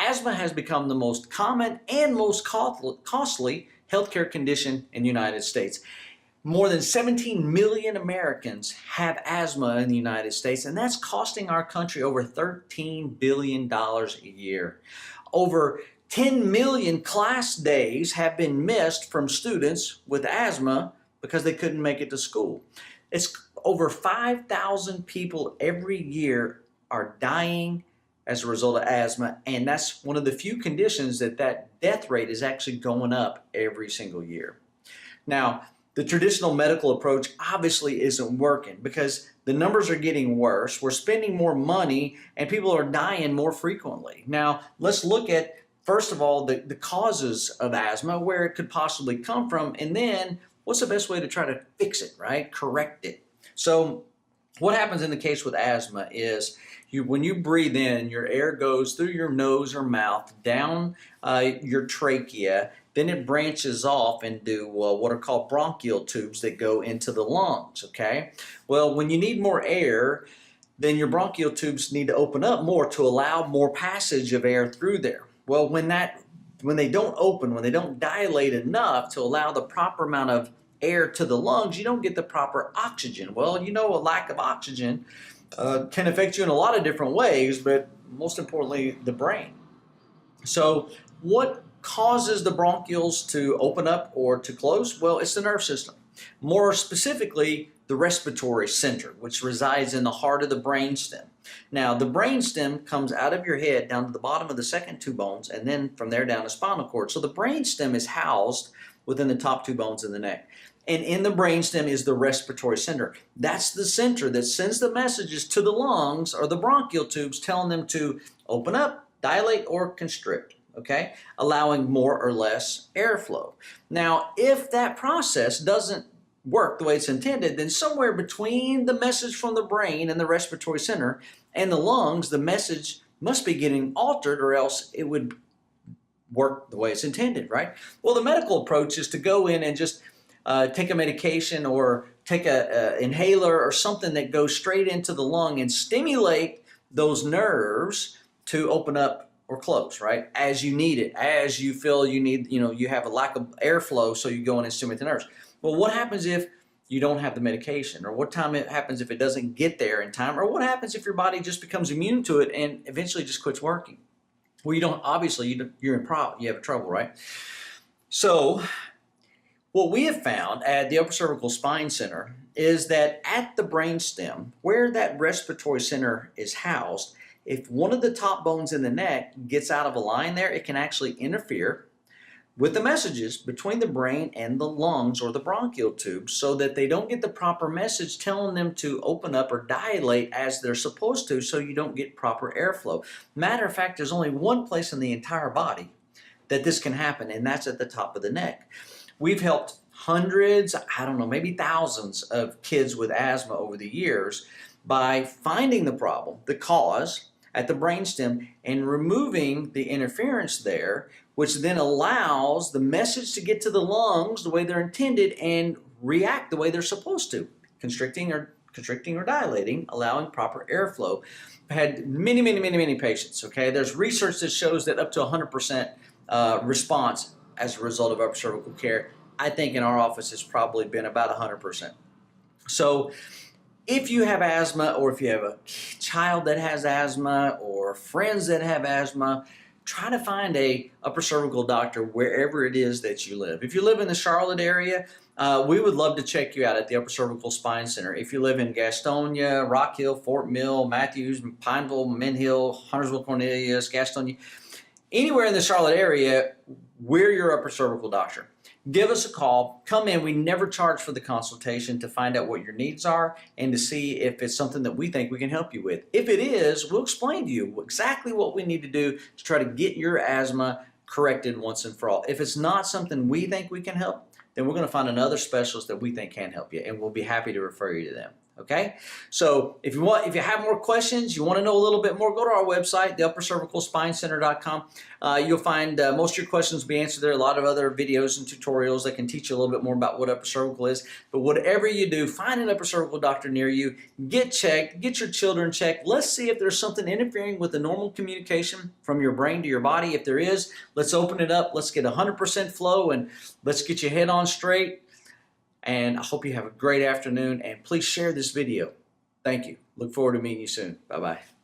asthma has become the most common and most costly healthcare condition in the United States. More than 17 million Americans have asthma in the United States, and that's costing our country over $13 billion a year. Over 10 million class days have been missed from students with asthma because they couldn't make it to school. It's over 5,000 people every year are dying as a result of asthma, and that's one of the few conditions that death rate is actually going up every single year. Now, the traditional medical approach obviously isn't working because the numbers are getting worse. We're spending more money and people are dying more frequently. Now, let's look at, first of all, the causes of asthma, where it could possibly come from, and then what's the best way to try to fix it, right? Correct it. So what happens in the case with asthma is when you breathe in, your air goes through your nose or mouth, down your trachea, then it branches off into what are called bronchial tubes that go into the lungs, okay? Well, when you need more air, then your bronchial tubes need to open up more to allow more passage of air through there. Well, when they don't open, when they don't dilate enough to allow the proper amount of air to the lungs, you don't get the proper oxygen. Well, you know, a lack of oxygen can affect you in a lot of different ways, but most importantly, the brain. So what causes the bronchioles to open up or to close? Well, it's the nerve system. More specifically, the respiratory center, which resides in the heart of the brainstem. Now, the brainstem comes out of your head down to the bottom of the second two bones, and then from there down the spinal cord. So the brainstem is housed within the top two bones in the neck. And in the brainstem is the respiratory center. That's the center that sends the messages to the lungs or the bronchial tubes, telling them to open up, dilate, or constrict, okay? Allowing more or less airflow. Now, if that process doesn't work the way it's intended, then somewhere between the message from the brain and the respiratory center and the lungs, the message must be getting altered, or else it would work the way it's intended, right? Well, the medical approach is to go in and just take a medication or take a inhaler or something that goes straight into the lung and stimulate those nerves to open up or close, right? As you need it, as you feel you need, you have a lack of airflow, so you go in and stimulate the nerves. Well, what happens if you don't have the medication, or what time it happens if it doesn't get there in time, or what happens if your body just becomes immune to it and eventually just quits working? Well, you don't, obviously you have trouble, right? So what we have found at the Upper Cervical Spine Center is that at the brainstem, where that respiratory center is housed, if one of the top bones in the neck gets out of a line there, it can actually interfere with the messages between the brain and the lungs or the bronchial tubes, so that they don't get the proper message telling them to open up or dilate as they're supposed to, so you don't get proper airflow. Matter of fact, there's only one place in the entire body that this can happen, and that's at the top of the neck. We've helped hundreds, I don't know, maybe thousands of kids with asthma over the years by finding the problem, the cause, at the brainstem and removing the interference there, which then allows the message to get to the lungs the way they're intended and react the way they're supposed to, constricting or dilating, allowing proper airflow. I've had many patients, okay? There's research that shows that up to 100% response as a result of upper cervical care. I think in our office it's probably been about 100%. So if you have asthma, or if you have a child that has asthma, or friends that have asthma, try to find a upper cervical doctor wherever it is that you live. If you live in the Charlotte area, we would love to check you out at the Upper Cervical Spine Center. If you live in Gastonia, Rock Hill, Fort Mill, Matthews, Pineville, Mint Hill, Huntersville, Cornelius, Gastonia, anywhere in the Charlotte area, we're your upper cervical doctor. Give us a call, come in. We never charge for the consultation to find out what your needs are and to see if it's something that we think we can help you with. If it is, we'll explain to you exactly what we need to do to try to get your asthma corrected once and for all. If it's not something we think we can help, then we're going to find another specialist that we think can help you, and we'll be happy to refer you to them. Okay, so if you have more questions, you want to know a little bit more, go to our website, theuppercervicalspinecenter.com. You'll find most of your questions will be answered there. A lot of other videos and tutorials that can teach you a little bit more about what upper cervical is. But whatever you do, find an upper cervical doctor near you. Get checked. Get your children checked. Let's see if there's something interfering with the normal communication from your brain to your body. If there is, let's open it up. Let's get 100% flow and let's get your head on straight. And I hope you have a great afternoon, and please share this video. Thank you. Look forward to meeting you soon. Bye-bye.